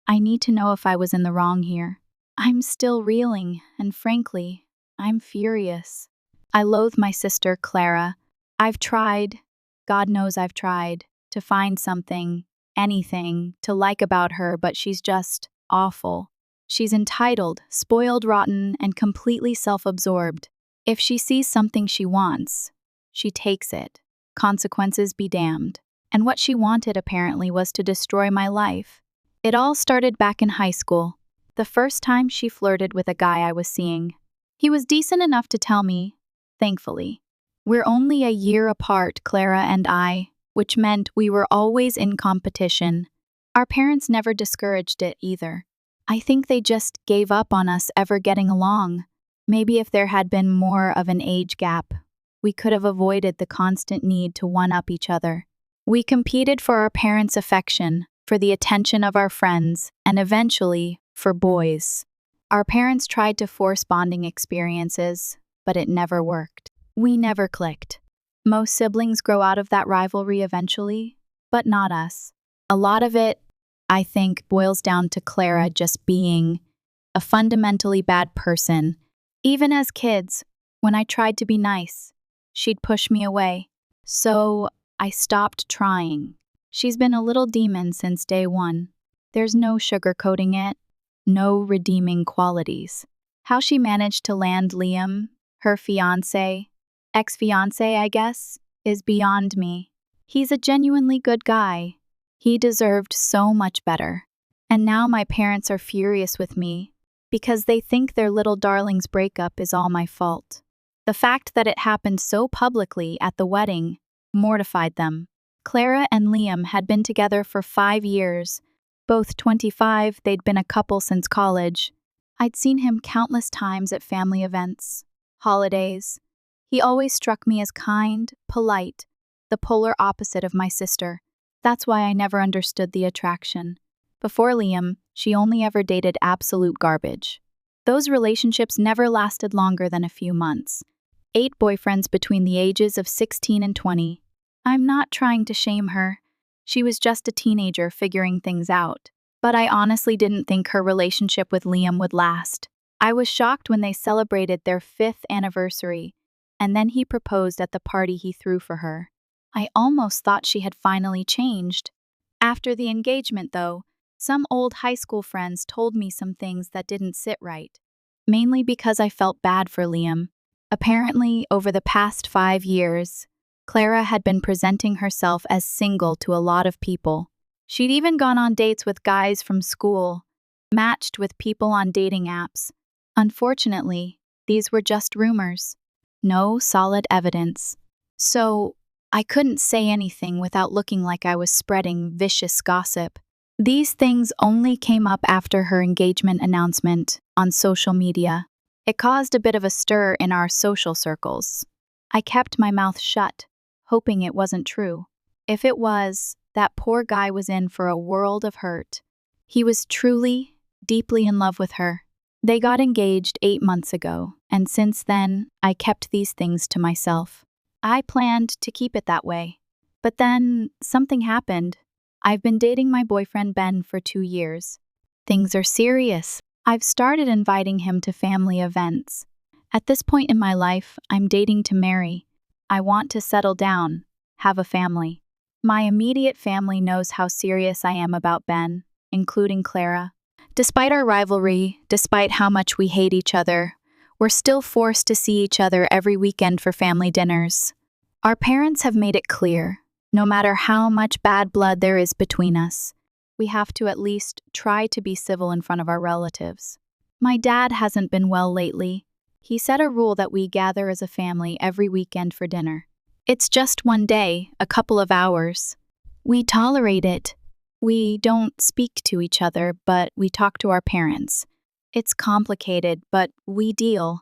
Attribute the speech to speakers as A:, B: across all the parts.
A: I need to know if I was in the wrong here. I'm still reeling, and frankly, I'm furious. I loathe my sister, Clara. I've tried, God knows I've tried, to find something, anything, to like about her, but she's just awful. She's entitled, spoiled rotten, and completely self-absorbed. If she sees something she wants, she takes it. Consequences be damned. And what she wanted, apparently, was to destroy my life. It all started back in high school, the first time she flirted with a guy I was seeing. He was decent enough to tell me, thankfully. We're only a year apart, Clara and I, which meant we were always in competition. Our parents never discouraged it either. I think they just gave up on us ever getting along. Maybe if there had been more of an age gap, we could have avoided the constant need to one-up each other. We competed for our parents' affection, for the attention of our friends, and eventually, for boys. Our parents tried to force bonding experiences, but it never worked. We never clicked. Most siblings grow out of that rivalry eventually, but not us. A lot of it, I think, boils down to Clara just being a fundamentally bad person. Even as kids, when I tried to be nice, she'd push me away. So I stopped trying. She's been a little demon since day one. There's no sugarcoating it, no redeeming qualities. How she managed to land Liam, her ex-fiancé, I guess, is beyond me. He's a genuinely good guy. He deserved so much better. And now my parents are furious with me because they think their little darling's breakup is all my fault. The fact that it happened so publicly at the wedding mortified them. Clara and Liam had been together for 5 years. Both 25, they'd been a couple since college. I'd seen him countless times at family events, holidays. He always struck me as kind, polite, the polar opposite of my sister. That's why I never understood the attraction. Before Liam, she only ever dated absolute garbage. Those relationships never lasted longer than a few months. 8 boyfriends between the ages of 16 and 20. I'm not trying to shame her. She was just a teenager figuring things out. But I honestly didn't think her relationship with Liam would last. I was shocked when they celebrated their 5th anniversary, and then he proposed at the party he threw for her. I almost thought she had finally changed. After the engagement, though, some old high school friends told me some things that didn't sit right, mainly because I felt bad for Liam. Apparently, over the past 5 years, Clara had been presenting herself as single to a lot of people. She'd even gone on dates with guys from school, matched with people on dating apps. Unfortunately, these were just rumors. No solid evidence. So, I couldn't say anything without looking like I was spreading vicious gossip. These things only came up after her engagement announcement on social media. It caused a bit of a stir in our social circles. I kept my mouth shut, hoping it wasn't true. If it was, that poor guy was in for a world of hurt. He was truly, deeply in love with her. They got engaged 8 months ago, and since then, I kept these things to myself. I planned to keep it that way. But then, something happened. I've been dating my boyfriend Ben for 2 years. Things are serious. I've started inviting him to family events. At this point in my life, I'm dating to marry. I want to settle down, have a family. My immediate family knows how serious I am about Ben, including Clara. Despite our rivalry, despite how much we hate each other, we're still forced to see each other every weekend for family dinners. Our parents have made it clear, no matter how much bad blood there is between us, we have to at least try to be civil in front of our relatives. My dad hasn't been well lately. He set a rule that we gather as a family every weekend for dinner. It's just one day, a couple of hours. We tolerate it. We don't speak to each other, but we talk to our parents. It's complicated, but we deal.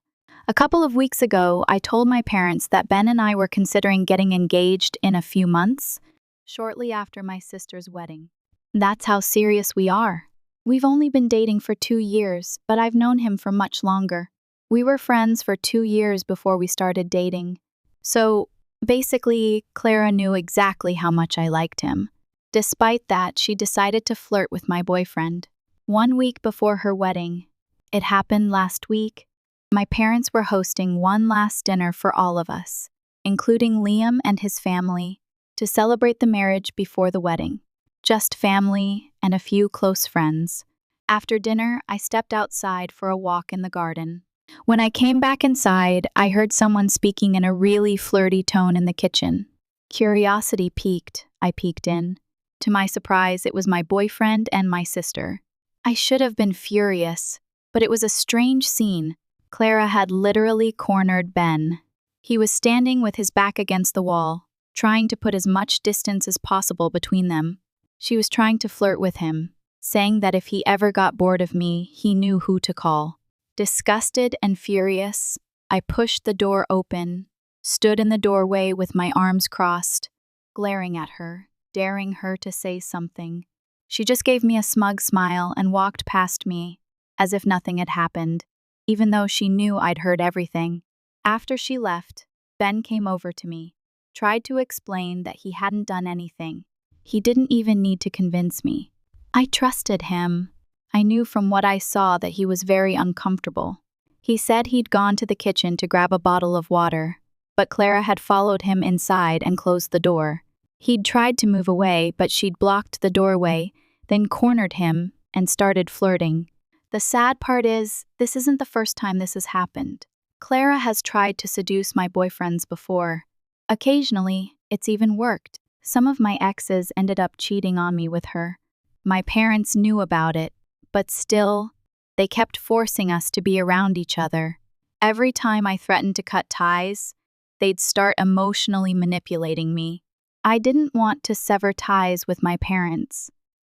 A: A couple of weeks ago, I told my parents that Ben and I were considering getting engaged in a few months, shortly after my sister's wedding. That's how serious we are. We've only been dating for 2 years, but I've known him for much longer. We were friends for 2 years before we started dating. So, basically, Clara knew exactly how much I liked him. Despite that, she decided to flirt with my boyfriend. 1 week before her wedding. It happened last week. My parents were hosting one last dinner for all of us, including Liam and his family, to celebrate the marriage before the wedding. Just family and a few close friends. After dinner, I stepped outside for a walk in the garden. When I came back inside, I heard someone speaking in a really flirty tone in the kitchen. Curiosity piqued. I peeked in. To my surprise, it was my boyfriend and my sister. I should have been furious, but it was a strange scene. Clara had literally cornered Ben. He was standing with his back against the wall, trying to put as much distance as possible between them. She was trying to flirt with him, saying that if he ever got bored of me, he knew who to call. Disgusted and furious, I pushed the door open, stood in the doorway with my arms crossed, glaring at her, daring her to say something. She just gave me a smug smile and walked past me, as if nothing had happened, even though she knew I'd heard everything. After she left, Ben came over to me, tried to explain that he hadn't done anything. He didn't even need to convince me. I trusted him. I knew from what I saw that he was very uncomfortable. He said he'd gone to the kitchen to grab a bottle of water, but Clara had followed him inside and closed the door. He'd tried to move away, but she'd blocked the doorway, then cornered him and started flirting. The sad part is, this isn't the first time this has happened. Clara has tried to seduce my boyfriends before. Occasionally, it's even worked. Some of my exes ended up cheating on me with her. My parents knew about it, but still, they kept forcing us to be around each other. Every time I threatened to cut ties, they'd start emotionally manipulating me. I didn't want to sever ties with my parents.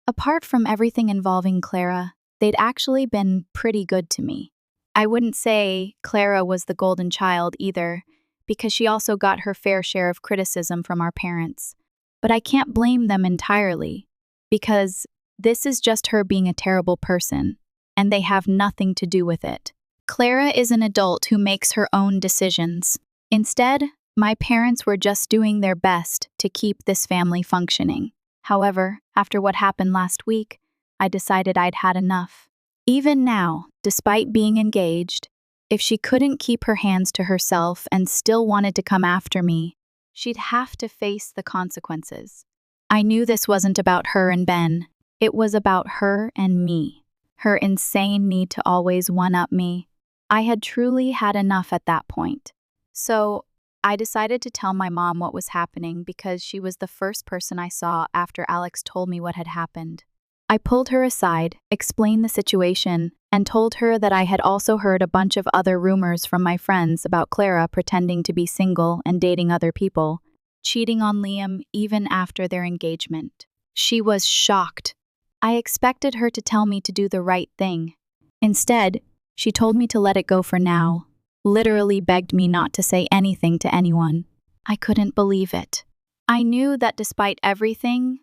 A: Apart from everything involving Clara, they'd actually been pretty good to me. I wouldn't say Clara was the golden child either, because she also got her fair share of criticism from our parents. But I can't blame them entirely, because this is just her being a terrible person, and they have nothing to do with it. Clara is an adult who makes her own decisions. Instead, my parents were just doing their best to keep this family functioning. However, after what happened last week, I decided I'd had enough. Even now, despite being engaged, if she couldn't keep her hands to herself and still wanted to come after me, she'd have to face the consequences. I knew this wasn't about her and Ben. It was about her and me. Her insane need to always one-up me. I had truly had enough at that point. So, I decided to tell my mom what was happening because she was the first person I saw after Alex told me what had happened. I pulled her aside, explained the situation, and told her that I had also heard a bunch of other rumors from my friends about Clara pretending to be single and dating other people, cheating on Liam even after their engagement. She was shocked. I expected her to tell me to do the right thing. Instead, she told me to let it go for now, literally begged me not to say anything to anyone. I couldn't believe it. I knew that despite everything,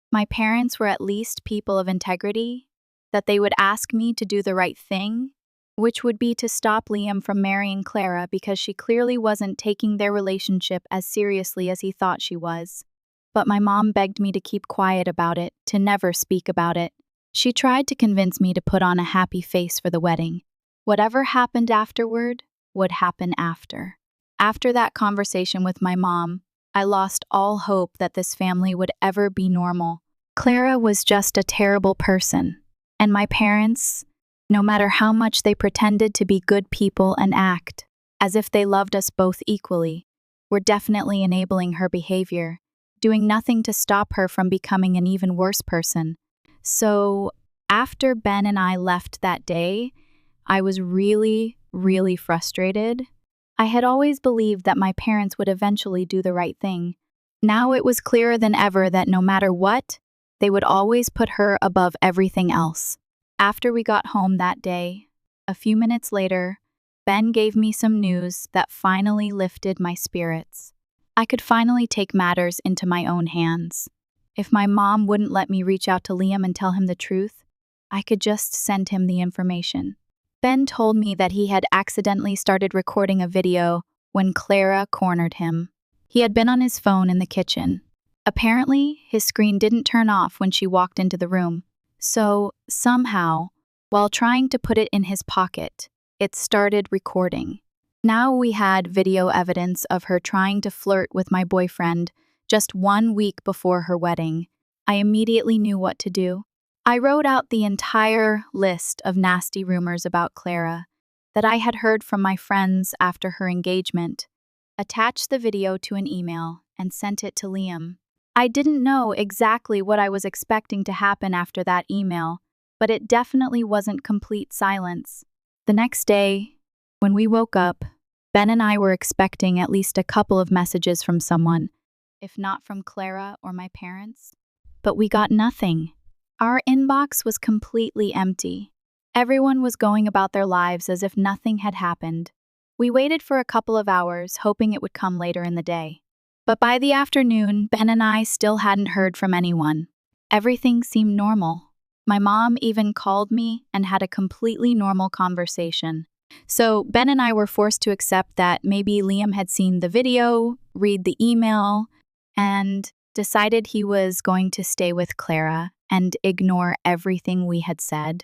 A: my parents were at least people of integrity, that they would ask me to do the right thing, which would be to stop Liam from marrying Clara because she clearly wasn't taking their relationship as seriously as he thought she was. But my mom begged me to keep quiet about it, to never speak about it. She tried to convince me to put on a happy face for the wedding. Whatever happened afterward would happen after. After that conversation with my mom, I lost all hope that this family would ever be normal. Clara was just a terrible person, and my parents, no matter how much they pretended to be good people and act as if they loved us both equally, were definitely enabling her behavior, doing nothing to stop her from becoming an even worse person. So, after Ben and I left that day, I was really frustrated. I had always believed that my parents would eventually do the right thing. Now it was clearer than ever that no matter what, they would always put her above everything else. After we got home that day, a few minutes later, Ben gave me some news that finally lifted my spirits. I could finally take matters into my own hands. If my mom wouldn't let me reach out to Liam and tell him the truth, I could just send him the information. Ben told me that he had accidentally started recording a video when Clara cornered him. He had been on his phone in the kitchen. Apparently, his screen didn't turn off when she walked into the room. So, somehow, While trying to put it in his pocket, it started recording. Now we had video evidence of her trying to flirt with my boyfriend just 1 week before her wedding. I immediately knew what to do. I wrote out the entire list of nasty rumors about Clara that I had heard from my friends after her engagement, attached the video to an email, and sent it to Liam. I didn't know exactly what I was expecting to happen after that email, but it definitely wasn't complete silence. The next day, when we woke up, Ben and I were expecting at least a couple of messages from someone, if not from Clara or my parents. But we got nothing. Our inbox was completely empty. Everyone was going about their lives as if nothing had happened. We waited for a couple of hours, hoping it would come later in the day. But by the afternoon, Ben and I still hadn't heard from anyone. Everything seemed normal. My mom even called me and had a completely normal conversation. So Ben and I were forced to accept that maybe Liam had seen the video, read the email, and decided he was going to stay with Clara and ignore everything we had said.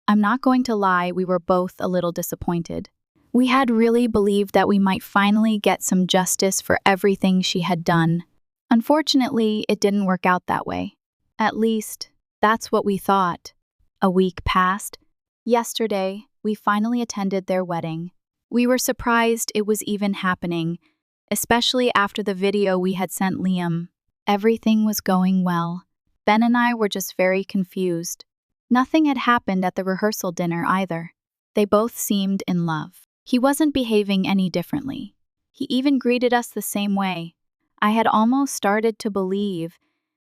A: I'm not going to lie, we were both a little disappointed. We had really believed that we might finally get some justice for everything she had done. Unfortunately, it didn't work out that way. At least, that's what we thought. A week passed. Yesterday, we finally attended their wedding. We were surprised it was even happening, especially after the video we had sent Liam. Everything was going well. Ben and I were just very confused. Nothing had happened at the rehearsal dinner either. They both seemed in love. He wasn't behaving any differently. He even greeted us the same way. I had almost started to believe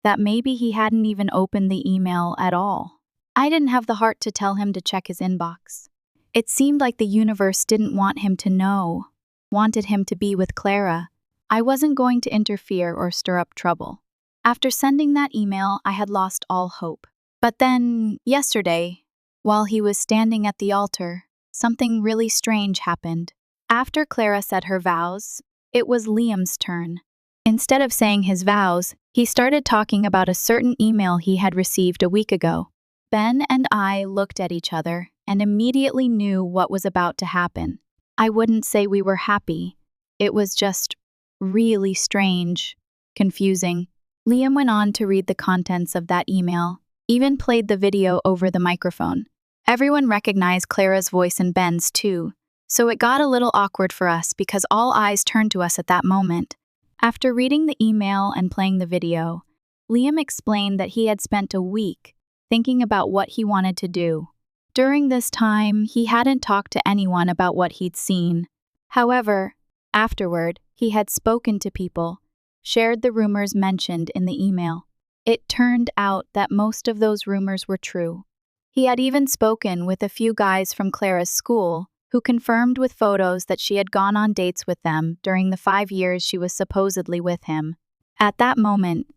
A: that maybe he hadn't even opened the email at all. I didn't have the heart to tell him to check his inbox. It seemed like the universe didn't want him to know, wanted him to be with Clara. I wasn't going to interfere or stir up trouble. After sending that email, I had lost all hope. But then, yesterday, while he was standing at the altar, something really strange happened. After Clara said her vows, it was Liam's turn. Instead of saying his vows, he started talking about a certain email he had received a week ago. Ben and I looked at each other and immediately knew what was about to happen. I wouldn't say we were happy. It was just really strange, confusing. Liam went on to read the contents of that email, even played the video over the microphone. Everyone recognized Clara's voice and Ben's too, so it got a little awkward for us because all eyes turned to us at that moment. After reading the email and playing the video, Liam explained that he had spent a week thinking about what he wanted to do. During this time, he hadn't talked to anyone about what he'd seen. However, afterward, he had spoken to people, shared the rumors mentioned in the email. It turned out that most of those rumors were true. He had even spoken with a few guys from Clara's school who confirmed with photos that she had gone on dates with them during the 5 years she was supposedly with him. At that moment,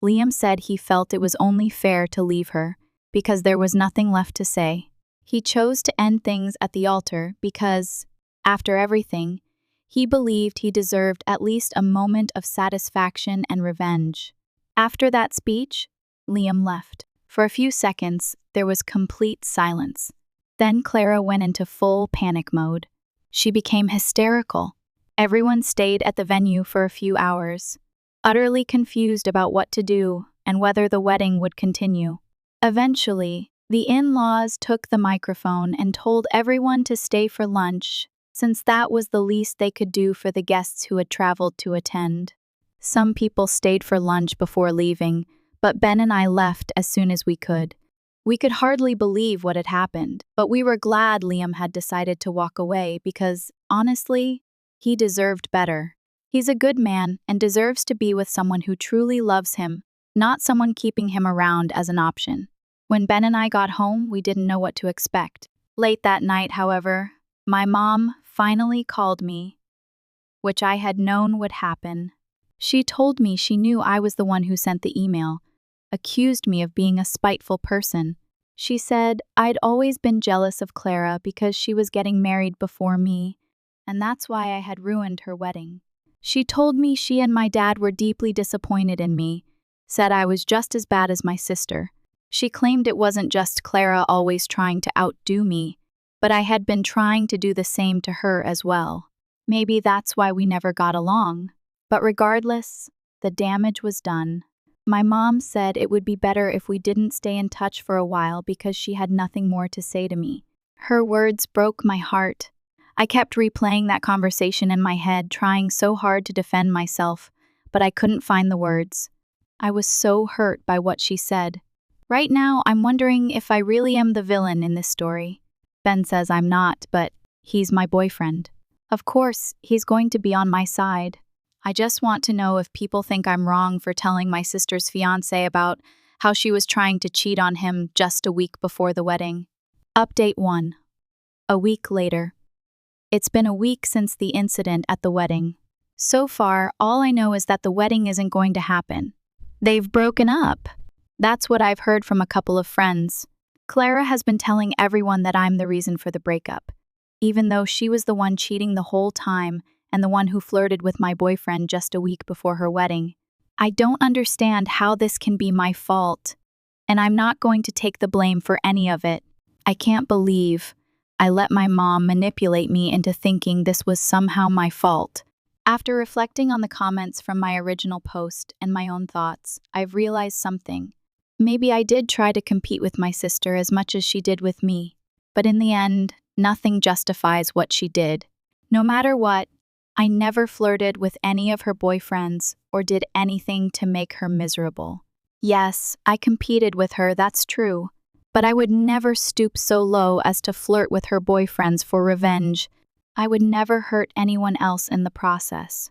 A: Liam said he felt it was only fair to leave her because there was nothing left to say. He chose to end things at the altar because, after everything, he believed he deserved at least a moment of satisfaction and revenge. After that speech, Liam left. For a few seconds, there was complete silence. Then Clara went into full panic mode. She became hysterical. Everyone stayed at the venue for a few hours, utterly confused about what to do and whether the wedding would continue. Eventually, the in-laws took the microphone and told everyone to stay for lunch, since that was the least they could do for the guests who had traveled to attend. Some people stayed for lunch before leaving, but Ben and I left as soon as we could. We could hardly believe what had happened, but we were glad Liam had decided to walk away because, honestly, he deserved better. He's a good man and deserves to be with someone who truly loves him, not someone keeping him around as an option. When Ben and I got home, we didn't know what to expect. Late that night, however, my mom finally called me, which I had known would happen. She told me she knew I was the one who sent the email, accused me of being a spiteful person. She said I'd always been jealous of Clara because she was getting married before me, and that's why I had ruined her wedding. She told me she and my dad were deeply disappointed in me, said I was just as bad as my sister. She claimed it wasn't just Clara always trying to outdo me, but I had been trying to do the same to her as well. Maybe that's why we never got along. But regardless, the damage was done. My mom said it would be better if we didn't stay in touch for a while because she had nothing more to say to me. Her words broke my heart. I kept replaying that conversation in my head, trying so hard to defend myself, but I couldn't find the words. I was so hurt by what she said. Right now, I'm wondering if I really am the villain in this story. Ben says I'm not, but he's my boyfriend. Of course, he's going to be on my side. I just want to know if people think I'm wrong for telling my sister's fiancé about how she was trying to cheat on him just a week before the wedding. Update 1. A week later. It's been a week since the incident at the wedding. So far, all I know is that the wedding isn't going to happen. They've broken up. That's what I've heard from a couple of friends. Clara has been telling everyone that I'm the reason for the breakup, even though she was the one cheating the whole time and the one who flirted with my boyfriend just a week before her wedding. I don't understand how this can be my fault, and I'm not going to take the blame for any of it. I can't believe I let my mom manipulate me into thinking this was somehow my fault. After reflecting on the comments from my original post and my own thoughts, I've realized something. Maybe I did try to compete with my sister as much as she did with me, but in the end, nothing justifies what she did. No matter what, I never flirted with any of her boyfriends or did anything to make her miserable. Yes, I competed with her, that's true, but I would never stoop so low as to flirt with her boyfriends for revenge. I would never hurt anyone else in the process.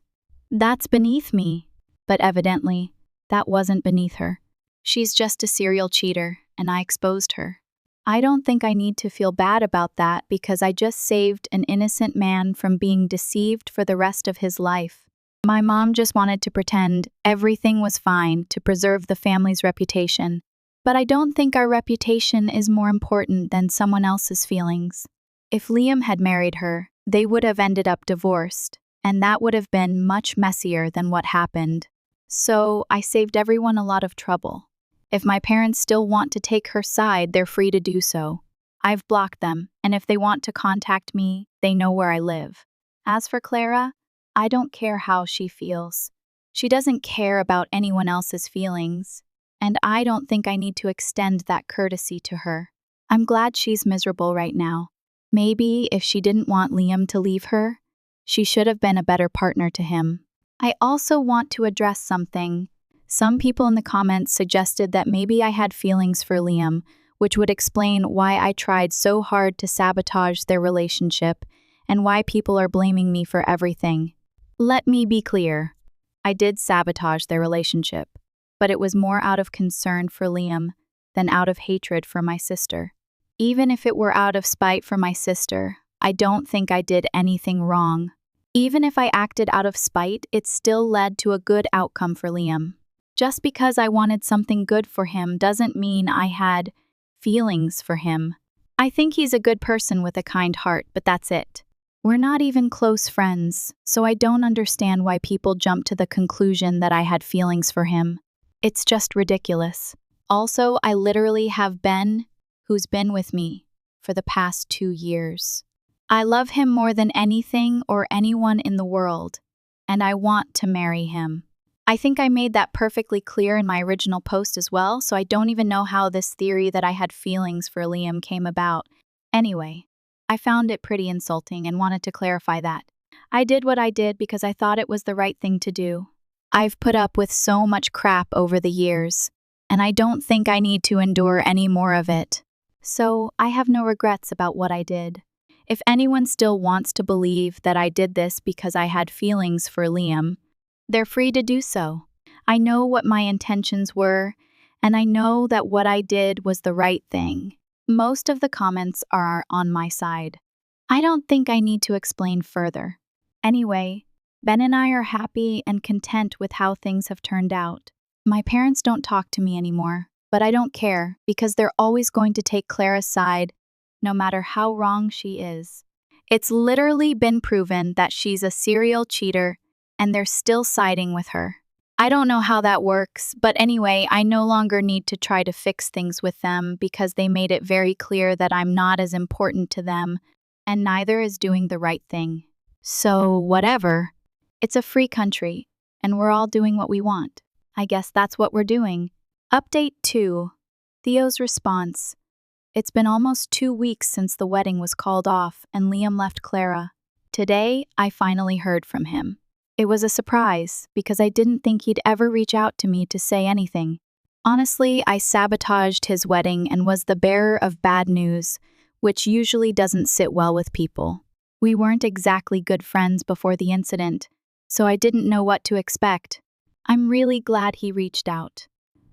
A: That's beneath me, but evidently, that wasn't beneath her. She's just a serial cheater, and I exposed her. I don't think I need to feel bad about that because I just saved an innocent man from being deceived for the rest of his life. My mom just wanted to pretend everything was fine to preserve the family's reputation, but I don't think our reputation is more important than someone else's feelings. If Liam had married her, they would have ended up divorced, and that would have been much messier than what happened. So I saved everyone a lot of trouble. If my parents still want to take her side, they're free to do so. I've blocked them, and if they want to contact me, they know where I live. As for Clara, I don't care how she feels. She doesn't care about anyone else's feelings, and I don't think I need to extend that courtesy to her. I'm glad she's miserable right now. Maybe if she didn't want Liam to leave her, she should have been a better partner to him. I also want to address something. Some people in the comments suggested that maybe I had feelings for Liam, which would explain why I tried so hard to sabotage their relationship and why people are blaming me for everything. Let me be clear. I did sabotage their relationship, but it was more out of concern for Liam than out of hatred for my sister. Even if it were out of spite for my sister, I don't think I did anything wrong. Even if I acted out of spite, it still led to a good outcome for Liam. Just because I wanted something good for him doesn't mean I had feelings for him. I think he's a good person with a kind heart, but that's it. We're not even close friends, so I don't understand why people jump to the conclusion that I had feelings for him. It's just ridiculous. Also, I literally have Ben, who's been with me for the past 2 years. I love him more than anything or anyone in the world, and I want to marry him. I think I made that perfectly clear in my original post as well, so I don't even know how this theory that I had feelings for Liam came about. Anyway, I found it pretty insulting and wanted to clarify that. I did what I did because I thought it was the right thing to do. I've put up with so much crap over the years, and I don't think I need to endure any more of it. So I have no regrets about what I did. If anyone still wants to believe that I did this because I had feelings for Liam, they're free to do so. I know what my intentions were, and I know that what I did was the right thing. Most of the comments are on my side. I don't think I need to explain further. Anyway, Ben and I are happy and content with how things have turned out. My parents don't talk to me anymore, but I don't care because they're always going to take Clara's side, no matter how wrong she is. It's literally been proven that she's a serial cheater, and they're still siding with her. I don't know how that works, but anyway, I no longer need to try to fix things with them because they made it very clear that I'm not as important to them, and neither is doing the right thing. So, whatever. It's a free country, and we're all doing what we want. I guess that's what we're doing. Update 2. Theo's response. It's been almost 2 weeks since the wedding was called off and Liam left Clara. Today, I finally heard from him. It was a surprise because I didn't think he'd ever reach out to me to say anything. Honestly, I sabotaged his wedding and was the bearer of bad news, which usually doesn't sit well with people. We weren't exactly good friends before the incident, so I didn't know what to expect. I'm really glad he reached out.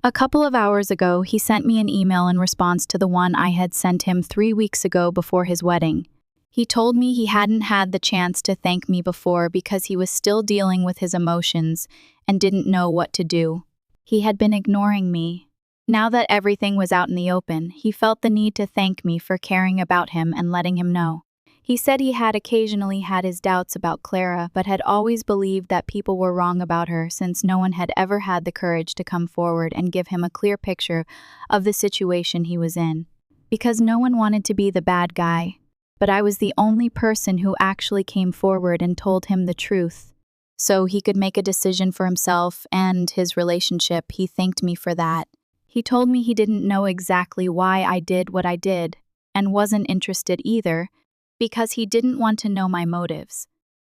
A: A couple of hours ago, he sent me an email in response to the one I had sent him 3 weeks ago before his wedding. He told me he hadn't had the chance to thank me before because he was still dealing with his emotions and didn't know what to do. He had been ignoring me. Now that everything was out in the open, he felt the need to thank me for caring about him and letting him know. He said he had occasionally had his doubts about Clara, but had always believed that people were wrong about her since no one had ever had the courage to come forward and give him a clear picture of the situation he was in. Because no one wanted to be the bad guy, but I was the only person who actually came forward and told him the truth. So he could make a decision for himself and his relationship. He thanked me for that. He told me he didn't know exactly why I did what I did, and wasn't interested either, because he didn't want to know my motives,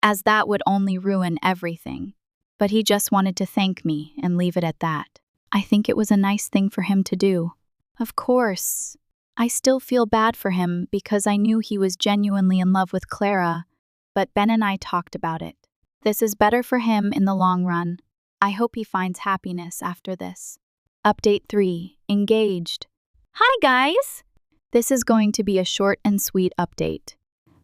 A: as that would only ruin everything. But he just wanted to thank me and leave it at that. I think it was a nice thing for him to do. Of course, I still feel bad for him because I knew he was genuinely in love with Clara, but Ben and I talked about it. This is better for him in the long run. I hope he finds happiness after this. Update 3. Engaged. Hi guys! This is going to be a short and sweet update.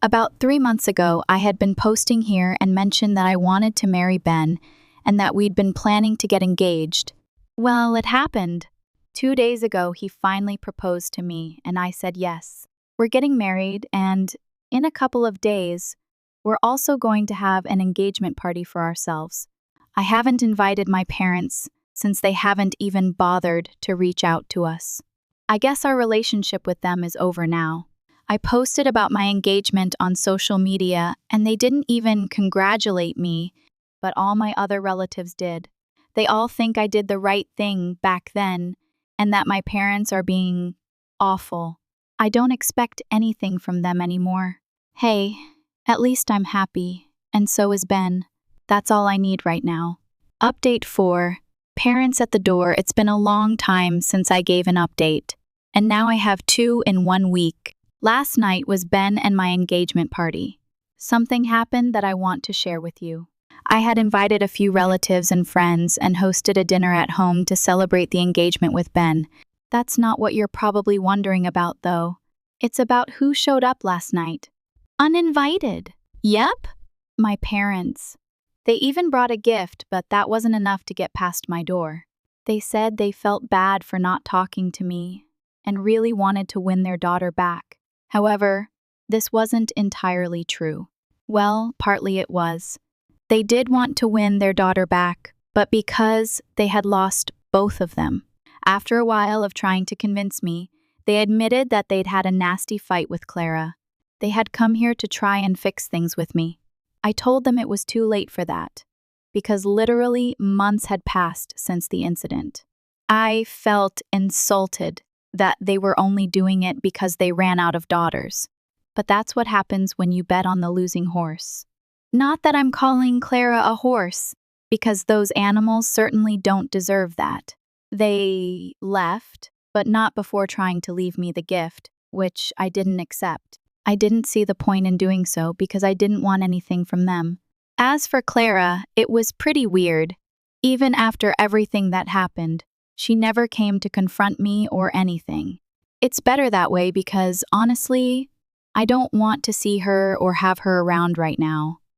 A: About 3 months ago, I had been posting here and mentioned that I wanted to marry Ben and that we'd been planning to get engaged. Well, it happened. 2 days ago, he finally proposed to me and I said yes. We're getting married and, in a couple of days, we're also going to have an engagement party for ourselves. I haven't invited my parents since they haven't even bothered to reach out to us. I guess our relationship with them is over now. I posted about my engagement on social media and they didn't even congratulate me, but all my other relatives did. They all think I did the right thing back then and that my parents are being awful. I don't expect anything from them anymore. Hey, at least I'm happy, and so is Ben. That's all I need right now. Update 4. Parents at the door. It's been a long time since I gave an update, and now I have 2 in 1 week. Last night was Ben and my engagement party. Something happened that I want to share with you. I had invited a few relatives and friends and hosted a dinner at home to celebrate the engagement with Ben. That's not what you're probably wondering about, though. It's about who showed up last night. Uninvited. Yep, my parents. They even brought a gift, but that wasn't enough to get past my door. They said they felt bad for not talking to me and really wanted to win their daughter back. However, this wasn't entirely true. Well, partly it was. They did want to win their daughter back, but because they had lost both of them. After a while of trying to convince me, they admitted that they'd had a nasty fight with Clara. They had come here to try and fix things with me. I told them it was too late for that, because literally months had passed since the incident. I felt insulted that they were only doing it because they ran out of daughters. But that's what happens when you bet on the losing horse. Not that I'm calling Clara a horse, because those animals certainly don't deserve that. They left, but not before trying to leave me the gift, which I didn't accept. I didn't see the point in doing so because I didn't want anything from them. As for Clara, it was pretty weird. Even after everything that happened, she never came to confront me or anything. It's better that way because, honestly, I don't want to see her or have her around right now.